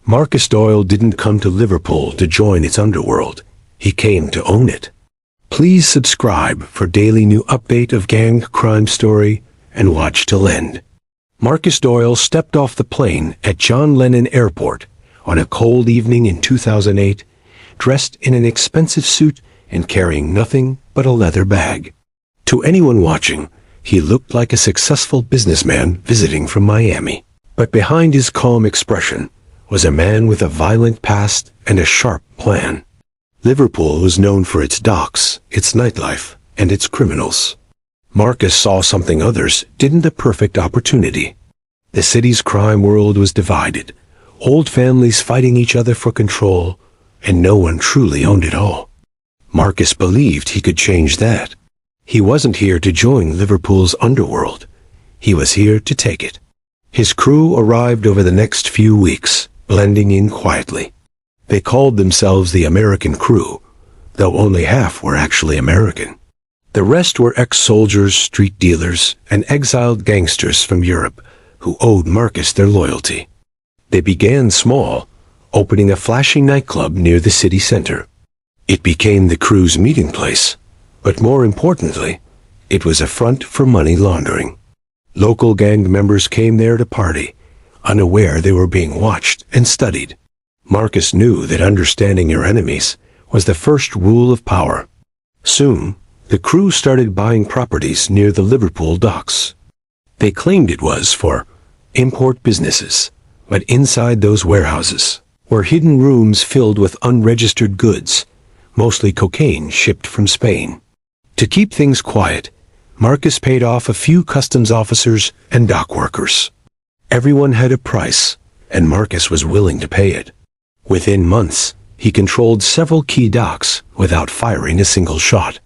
Marcus Doyle didn't come to Liverpool to join its underworld. He came to own it. Please subscribe for daily new update of gang crime story and watch till end. Marcus Doyle stepped off the plane at John Lennon Airport on a cold evening in 2008, dressed in an expensive suit and carrying nothing but a leather bag. To anyone watching, he looked like a successful businessman visiting from Miami. But behind his calm expression was a man with a violent past and a sharp plan. Liverpool was known for its docks, its nightlife, and its criminals. Marcus saw something others didn't: a perfect opportunity. The city's crime world was divided, old families fighting each other for control, and no one truly owned it all. Marcus believed he could change that. He wasn't here to join Liverpool's underworld. He was here to take it. His crew arrived over the next few weeks, blending in quietly. They called themselves the American Crew, though only half were actually American. The rest were ex-soldiers, street dealers, and exiled gangsters from Europe who owed Marcus their loyalty. They began small, opening a flashy nightclub near the city center. It became the crew's meeting place, but more importantly, it was a front for money laundering. Local gang members came there to party, unaware they were being watched and studied. Marcus knew that understanding your enemies was the first rule of power. Soon, the crew started buying properties near the Liverpool docks. They claimed it was for import businesses, but inside those warehouses were hidden rooms filled with unregistered goods, mostly cocaine shipped from Spain. To keep things quiet, Marcus paid off a few customs officers and dock workers. Everyone had a price, and Marcus was willing to pay it. Within months, he controlled several key docks without firing a single shot.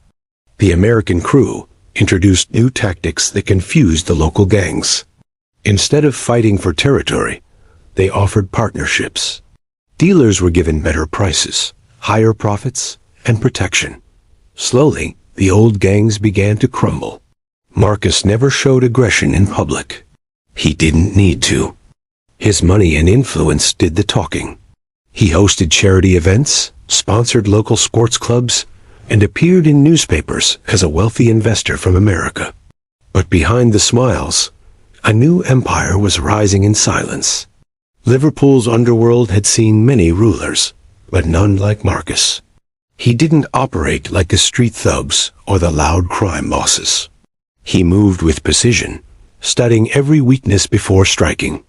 The American Crew introduced new tactics that confused the local gangs. Instead of fighting for territory, they offered partnerships. Dealers were given better prices, higher profits, and protection. Slowly, the old gangs began to crumble. Marcus never showed aggression in public. He didn't need to. His money and influence did the talking. He hosted charity events, sponsored local sports clubs, and appeared in newspapers as a wealthy investor from America. But behind the smiles, a new empire was rising in silence. Liverpool's underworld had seen many rulers, but none like Marcus. He didn't operate like the street thugs or the loud crime bosses. He moved with precision, studying every weakness before striking.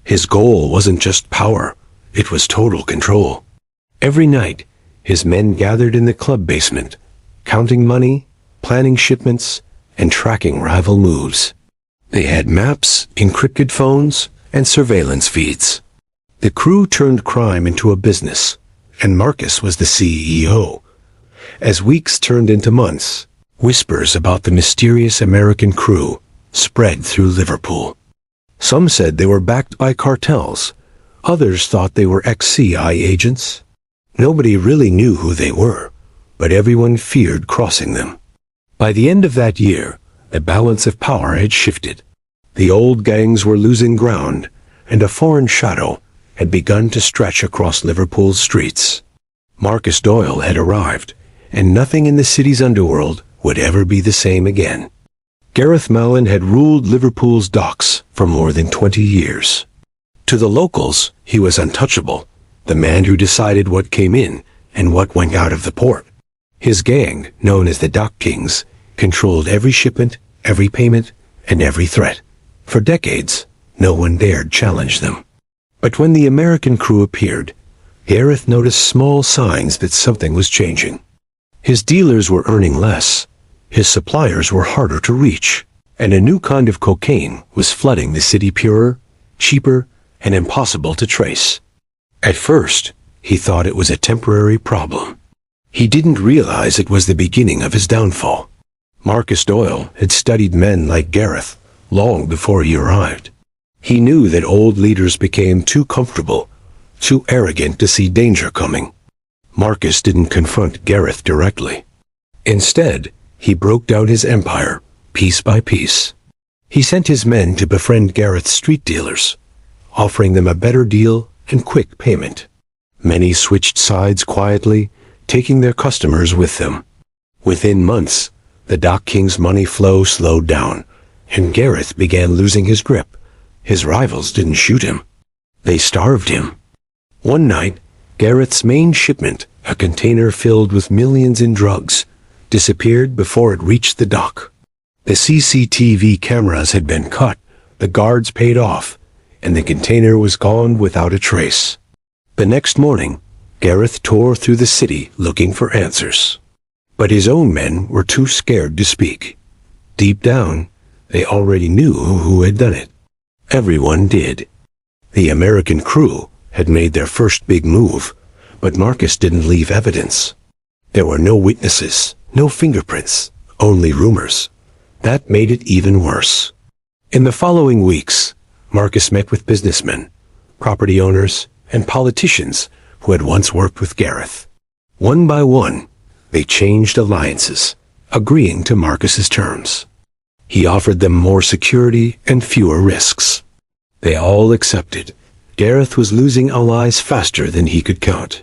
His goal wasn't just power, it was total control. Every night, his men gathered in the club basement, counting money, planning shipments, and tracking rival moves. They had maps, encrypted phones, and surveillance feeds. The crew turned crime into a business, and Marcus was the CEO. As weeks turned into months, whispers about the mysterious American Crew spread through Liverpool. Some said they were backed by cartels. Others thought they were ex-CIA agents. Nobody really knew who they were, but everyone feared crossing them. By the end of that year, the balance of power had shifted. The old gangs were losing ground, and a foreign shadow had begun to stretch across Liverpool's streets. Marcus Doyle had arrived, and nothing in the city's underworld would ever be the same again. Gareth Mallon had ruled Liverpool's docks for more than 20 years. To the locals, he was untouchable, the man who decided what came in and what went out of the port. His gang, known as the Dock Kings, controlled every shipment, every payment, and every threat. For decades, no one dared challenge them. But when the American Crew appeared, Gareth noticed small signs that something was changing. His dealers were earning less, his suppliers were harder to reach, and a new kind of cocaine was flooding the city, purer, cheaper, and impossible to trace. At first, he thought it was a temporary problem. He didn't realize it was the beginning of his downfall. Marcus Doyle had studied men like Gareth long before he arrived. He knew that old leaders became too comfortable, too arrogant to see danger coming. Marcus didn't confront Gareth directly. Instead, he broke down his empire, piece by piece. He sent his men to befriend Gareth's street dealers, offering them a better deal and quick payment. Many switched sides quietly, taking their customers with them. Within months, the Dock King's money flow slowed down, and Gareth began losing his grip. His rivals didn't shoot him. They starved him. One night, Gareth's main shipment, a container filled with millions in drugs, disappeared before it reached the dock. The CCTV cameras had been cut, the guards paid off, and the container was gone without a trace. The next morning, Gareth tore through the city looking for answers. But his own men were too scared to speak. Deep down, they already knew who had done it. Everyone did. The American crew had made their first big move, but Marcus didn't leave evidence. There were no witnesses, no fingerprints, only rumors. That made it even worse. In the following weeks, Marcus met with businessmen, property owners, and politicians who had once worked with Gareth. One by one, they changed alliances, agreeing to Marcus's terms. He offered them more security and fewer risks. They all accepted. Gareth was losing allies faster than he could count.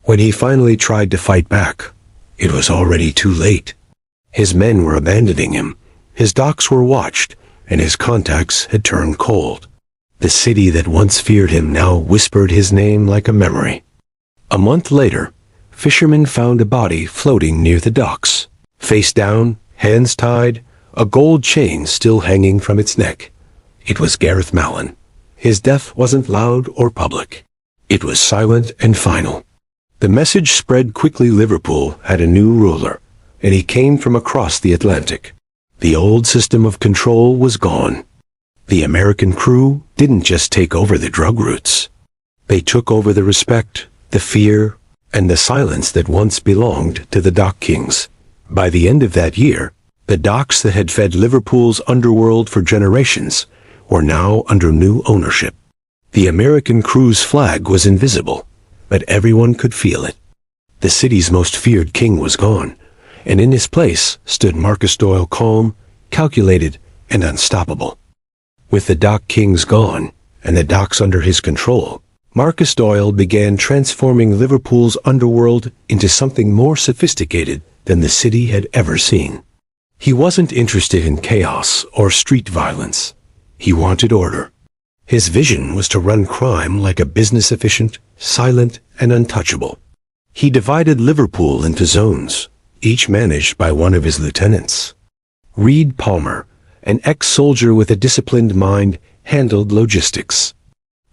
When he finally tried to fight back, it was already too late. His men were abandoning him, his docks were watched, and his contacts had turned cold. The city that once feared him now whispered his name like a memory. A month later, fishermen found a body floating near the docks. Face down, hands tied, a gold chain still hanging from its neck. It was Gareth Mallon. His death wasn't loud or public. It was silent and final. The message spread quickly. Liverpool had a new ruler, and he came from across the Atlantic. The old system of control was gone. The American crew didn't just take over the drug routes. They took over the respect, the fear, and the silence that once belonged to the Dock Kings. By the end of that year, the docks that had fed Liverpool's underworld for generations were now under new ownership. The American crew's flag was invisible, but everyone could feel it. The city's most feared king was gone, and in his place stood Marcus Doyle, calm, calculated, and unstoppable. With the Dock Kings gone, and the docks under his control, Marcus Doyle began transforming Liverpool's underworld into something more sophisticated than the city had ever seen. He wasn't interested in chaos or street violence. He wanted order. His vision was to run crime like a business efficient, silent, and untouchable. He divided Liverpool into zones, each managed by one of his lieutenants. Reed Palmer, an ex-soldier with a disciplined mind, handled logistics.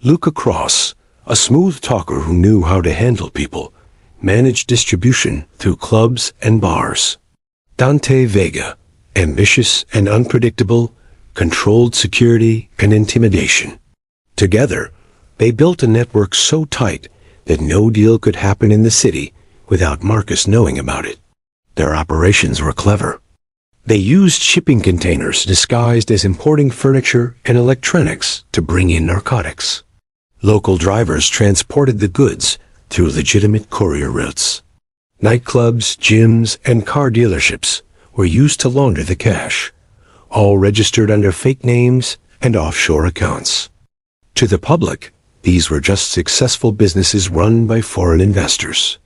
Luca Cross, a smooth talker who knew how to handle people, managed distribution through clubs and bars. Dante Vega, ambitious and unpredictable, controlled security and intimidation. Together, they built a network so tight that no deal could happen in the city without Marcus knowing about it. Their operations were clever. They used shipping containers disguised as importing furniture and electronics to bring in narcotics. Local drivers transported the goods through legitimate courier routes. Nightclubs, gyms, and car dealerships were used to launder the cash, all registered under fake names and offshore accounts. To the public, these were just successful businesses run by foreign investors.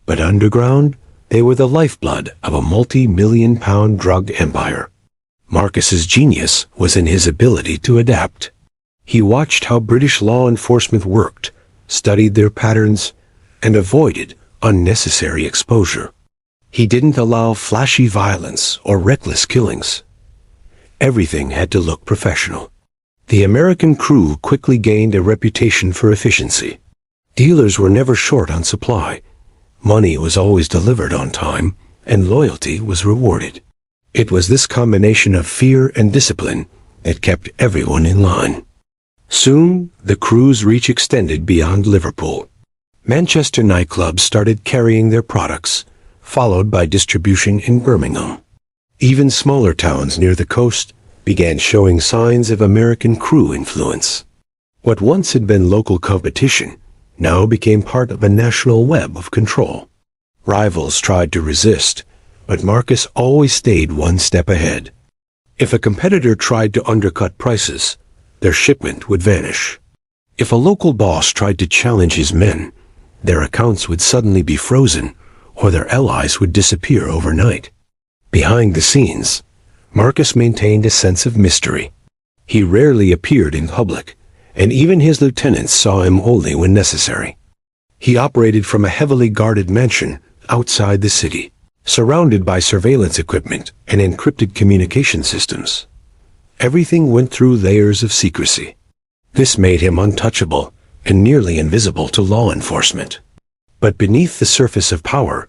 But underground, they were the lifeblood of a multi-million-pound drug empire. Marcus's genius was in his ability to adapt. He watched how British law enforcement worked, studied their patterns, and avoided unnecessary exposure. He didn't allow flashy violence or reckless killings. Everything had to look professional. The American crew quickly gained a reputation for efficiency. Dealers were never short on supply. Money was always delivered on time, and loyalty was rewarded. It was this combination of fear and discipline that kept everyone in line. Soon, the crew's reach extended beyond Liverpool. Manchester nightclubs started carrying their products, followed by distribution in Birmingham. Even smaller towns near the coast began showing signs of American crew influence. What once had been local competition now became part of a national web of control. Rivals tried to resist, but Marcus always stayed one step ahead. If a competitor tried to undercut prices, their shipment would vanish. If a local boss tried to challenge his men, their accounts would suddenly be frozen, or their allies would disappear overnight. Behind the scenes, Marcus maintained a sense of mystery. He rarely appeared in public, and even his lieutenants saw him only when necessary. He operated from a heavily guarded mansion outside the city, surrounded by surveillance equipment and encrypted communication systems. Everything went through layers of secrecy. This made him untouchable and nearly invisible to law enforcement. But beneath the surface of power,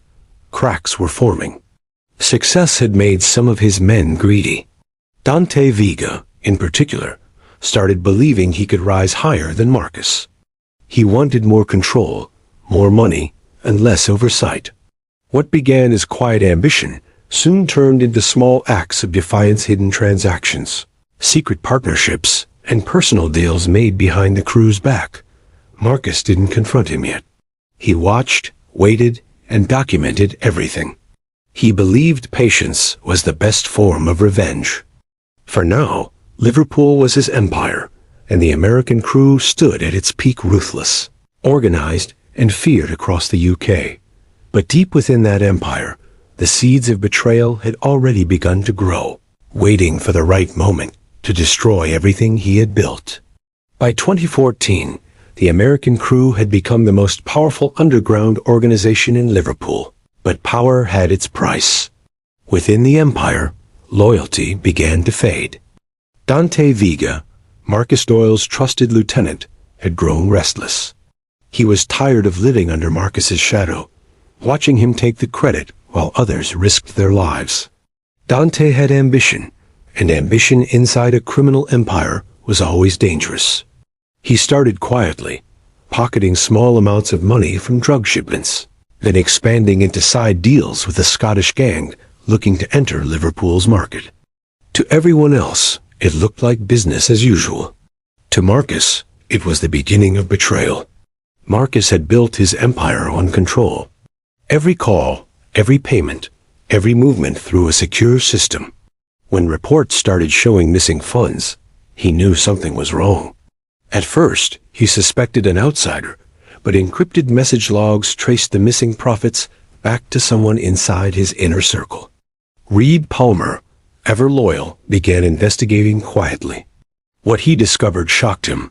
cracks were forming. Success had made some of his men greedy. Dante Vega, in particular, started believing he could rise higher than Marcus. He wanted more control, more money, and less oversight. What began as quiet ambition soon turned into small acts of defiance, hidden transactions, secret partnerships, and personal deals made behind the crew's back. Marcus didn't confront him yet. He watched, waited, and documented everything. He believed patience was the best form of revenge. For now, Liverpool was his empire, and the American crew stood at its peak, ruthless, organized, and feared across the UK. But deep within that empire, the seeds of betrayal had already begun to grow, waiting for the right moment to destroy everything he had built. By 2014, the American crew had become the most powerful underground organization in Liverpool. But power had its price. Within the empire, loyalty began to fade. Dante Vega, Marcus Doyle's trusted lieutenant, had grown restless. He was tired of living under Marcus's shadow, watching him take the credit while others risked their lives. Dante had ambition, and ambition inside a criminal empire was always dangerous. He started quietly, pocketing small amounts of money from drug shipments, then expanding into side deals with a Scottish gang looking to enter Liverpool's market. To everyone else, it looked like business as usual. To Marcus, it was the beginning of betrayal. Marcus had built his empire on control. Every call, every payment, every movement through a secure system. When reports started showing missing funds, he knew something was wrong. At first, he suspected an outsider, but encrypted message logs traced the missing profits back to someone inside his inner circle. Reed Palmer, ever loyal, began investigating quietly. What he discovered shocked him.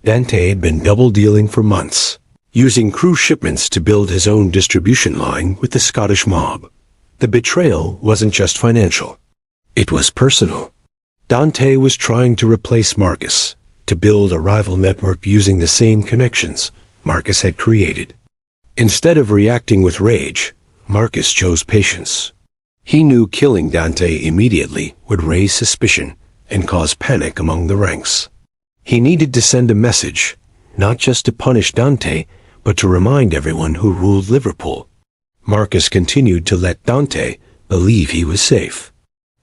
Dante had been double-dealing for months, using crew shipments to build his own distribution line with the Scottish mob. The betrayal wasn't just financial. It was personal. Dante was trying to replace Marcus, to build a rival network using the same connections Marcus had created. Instead of reacting with rage, Marcus chose patience. He knew killing Dante immediately would raise suspicion and cause panic among the ranks. He needed to send a message, not just to punish Dante, but to remind everyone who ruled Liverpool. Marcus continued to let Dante believe he was safe.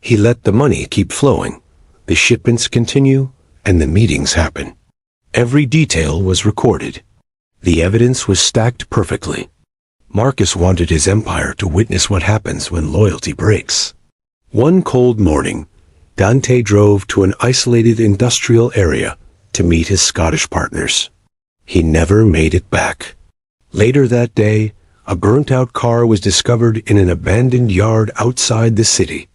He let the money keep flowing, the shipments continue, and the meetings happen. Every detail was recorded. The evidence was stacked perfectly. Marcus wanted his empire to witness what happens when loyalty breaks. One cold morning, Dante drove to an isolated industrial area to meet his Scottish partners. He never made it back. Later that day, a burnt-out car was discovered in an abandoned yard outside the city.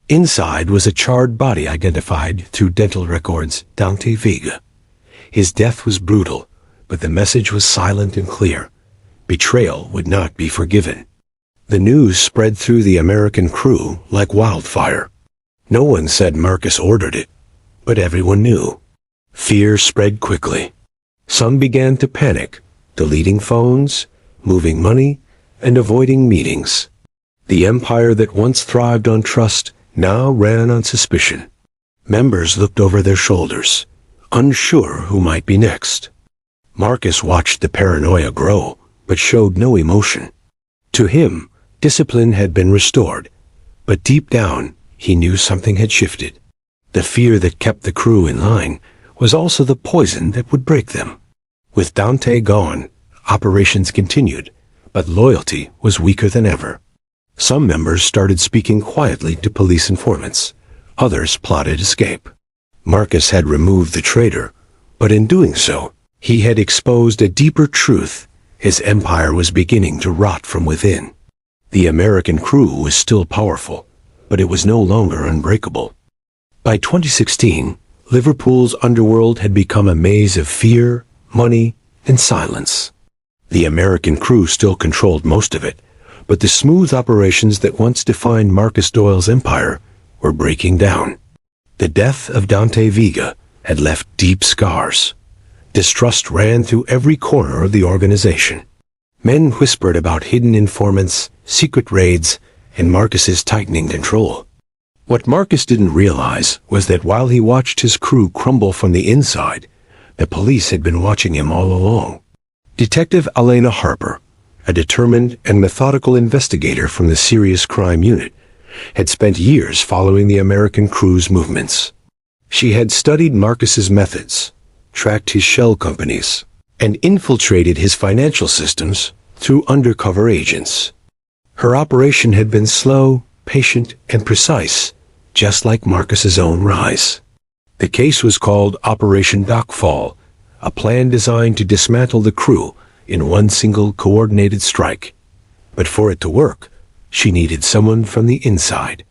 Inside was a charred body identified through dental records, Dante Vega. His death was brutal, but the message was silent and clear. Betrayal would not be forgiven. The news spread through the American crew like wildfire. No one said Marcus ordered it, but everyone knew. Fear spread quickly. Some began to panic, deleting phones, moving money, and avoiding meetings. The empire that once thrived on trust now ran on suspicion. Members looked over their shoulders, unsure who might be next. Marcus watched the paranoia grow, but showed no emotion. To him, discipline had been restored, but deep down, he knew something had shifted. The fear that kept the crew in line was also the poison that would break them. With Dante gone, operations continued, but loyalty was weaker than ever. Some members started speaking quietly to police informants. Others plotted escape. Marcus had removed the traitor, but in doing so, He had exposed a deeper truth. His empire was beginning to rot from within. The American crew was still powerful, but it was no longer unbreakable. By 2016, Liverpool's underworld had become a maze of fear, money, and silence. The American crew still controlled most of it, but the smooth operations that once defined Marcus Doyle's empire were breaking down. The death of Dante Vega had left deep scars. Distrust ran through every corner of the organization. Men whispered about hidden informants, secret raids, and Marcus's tightening control. What Marcus didn't realize was that while he watched his crew crumble from the inside, the police had been watching him all along. Detective Elena Harper, a determined and methodical investigator from the Serious Crime Unit, had spent years following the American crew's movements. She had studied Marcus's methods, tracked his shell companies, and infiltrated his financial systems through undercover agents. Her operation had been slow, patient, and precise, just like Marcus's own rise. The case was called Operation Dockfall, a plan designed to dismantle the crew in one single coordinated strike. But for it to work, she needed someone from the inside.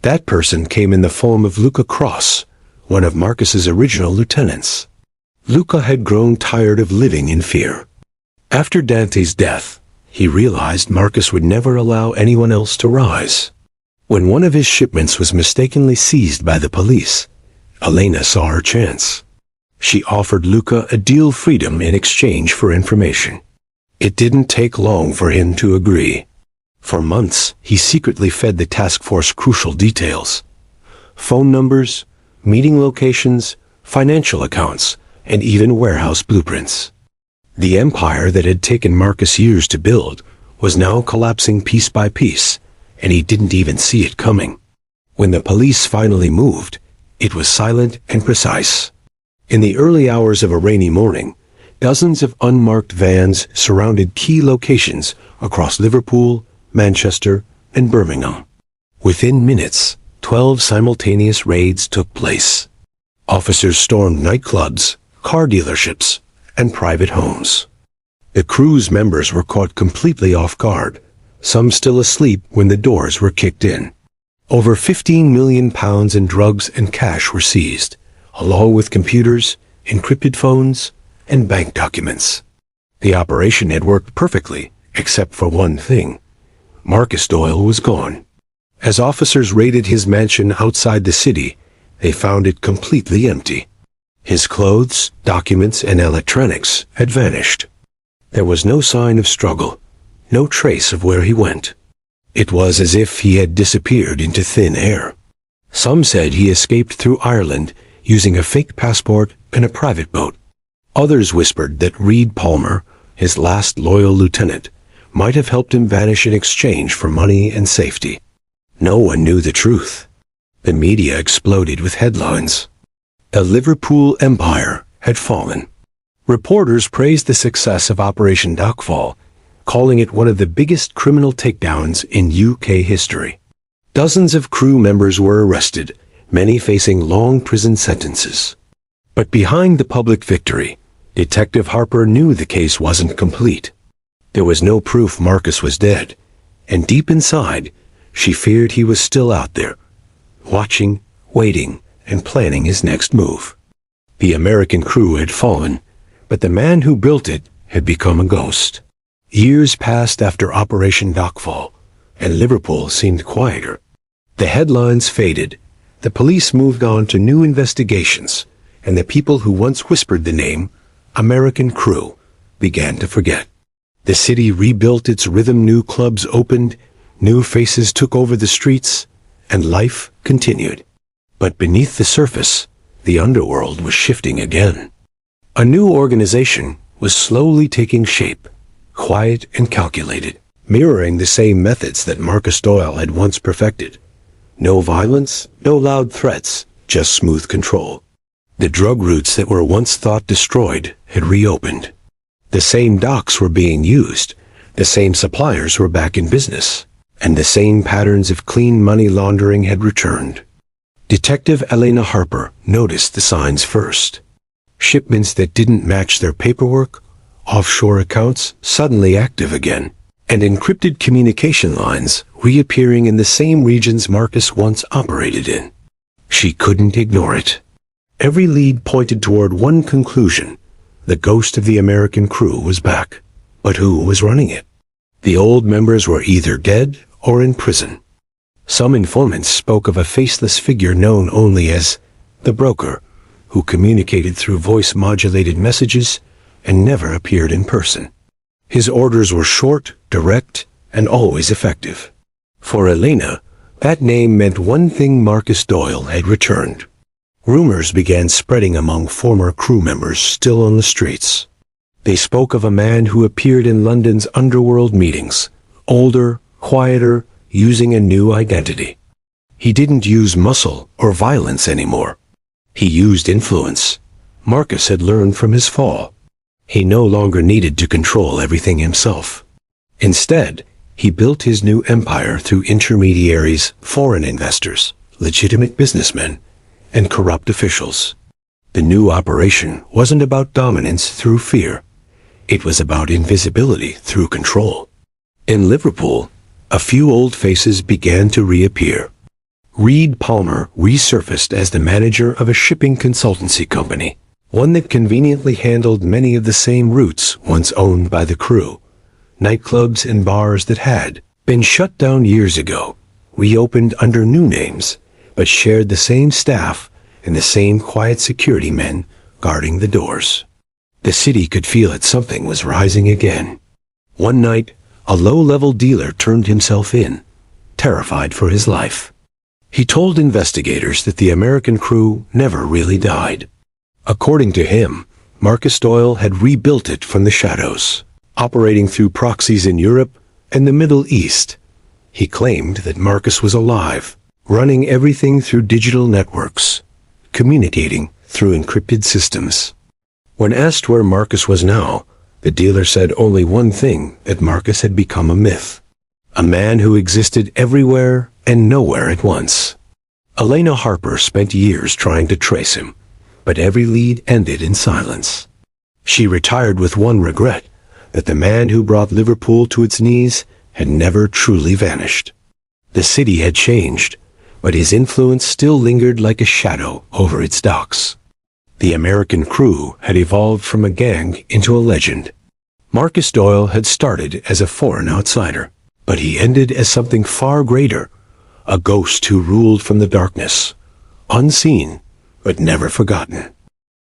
That person came in the form of Luca Cross, one of Marcus's original lieutenants. Luca had grown tired of living in fear. After Dante's death, he realized Marcus would never allow anyone else to rise. When one of his shipments was mistakenly seized by the police, Elena saw her chance. She offered Luca a deal freedom in exchange for information. It didn't take long for him to agree. For months, he secretly fed the task force crucial details. Phone numbers, meeting locations, financial accounts, and even warehouse blueprints. The empire that had taken Marcus years to build was now collapsing piece by piece, and he didn't even see it coming. When the police finally moved, it was silent and precise. In the early hours of a rainy morning, dozens of unmarked vans surrounded key locations across Liverpool, Manchester, and Birmingham. Within minutes, 12 simultaneous raids took place. Officers stormed nightclubs, car dealerships, and private homes. The crew's members were caught completely off guard, some still asleep when the doors were kicked in. Over £15 million in drugs and cash were seized, along with computers, encrypted phones, and bank documents. The operation had worked perfectly, except for one thing. Marcus Doyle was gone. As officers raided his mansion outside the city, they found it completely empty. His clothes, documents, and electronics had vanished. There was no sign of struggle, no trace of where he went. It was as if he had disappeared into thin air. Some said he escaped through Ireland using a fake passport and a private boat. Others whispered that Reed Palmer, his last loyal lieutenant, might have helped him vanish in exchange for money and safety. No one knew the truth. The media exploded with headlines. A Liverpool empire had fallen. Reporters praised the success of Operation Dockfall, calling it one of the biggest criminal takedowns in UK history. Dozens of crew members were arrested, many facing long prison sentences. But behind the public victory, Detective Harper knew the case wasn't complete. There was no proof Marcus was dead, and deep inside, she feared he was still out there, watching, waiting, and planning his next move. The American crew had fallen, but the man who built it had become a ghost. Years passed after Operation Dockfall, and Liverpool seemed quieter. The headlines faded, the police moved on to new investigations, and the people who once whispered the name, American Crew, began to forget. The city rebuilt its rhythm, new clubs opened, new faces took over the streets, and life continued. But beneath the surface, the underworld was shifting again. A new organization was slowly taking shape, quiet and calculated, mirroring the same methods that Marcus Doyle had once perfected. No violence, no loud threats, just smooth control. The drug routes that were once thought destroyed had reopened. The same docks were being used, the same suppliers were back in business, and the same patterns of clean money laundering had returned. Detective Elena Harper noticed the signs first. Shipments that didn't match their paperwork, offshore accounts suddenly active again, and encrypted communication lines reappearing in the same regions Marcus once operated in. She couldn't ignore it. Every lead pointed toward one conclusion: the ghost of the American crew was back. But who was running it? The old members were either dead or in prison. Some informants spoke of a faceless figure known only as the broker, who communicated through voice-modulated messages and never appeared in person. His orders were short, direct, and always effective. For Elena, that name meant one thing: Marcus Doyle had returned. Rumors began spreading among former crew members still on the streets. They spoke of a man who appeared in London's underworld meetings, older, quieter, using a new identity. He didn't use muscle or violence anymore. He used influence. Marcus had learned from his fall. He no longer needed to control everything himself. Instead, he built his new empire through intermediaries, foreign investors, legitimate businessmen, and corrupt officials. The new operation wasn't about dominance through fear. It was about invisibility through control. In Liverpool, a few old faces began to reappear. Reed Palmer resurfaced as the manager of a shipping consultancy company, one that conveniently handled many of the same routes once owned by the crew. Nightclubs and bars that had been shut down years ago reopened under new names, but shared the same staff and the same quiet security men guarding the doors. The city could feel that something was rising again. One night, a low-level dealer turned himself in, terrified for his life. He told investigators that the American crew never really died. According to him, Marcus Doyle had rebuilt it from the shadows, operating through proxies in Europe and the Middle East. He claimed that Marcus was alive, running everything through digital networks, communicating through encrypted systems. When asked where Marcus was now, the dealer said only one thing: that Marcus had become a myth. A man who existed everywhere and nowhere at once. Elena Harper spent years trying to trace him, but every lead ended in silence. She retired with one regret: that the man who brought Liverpool to its knees had never truly vanished. The city had changed, but his influence still lingered like a shadow over its docks. The American crew had evolved from a gang into a legend. Marcus Doyle had started as a foreign outsider, but he ended as something far greater: a ghost who ruled from the darkness, unseen but never forgotten.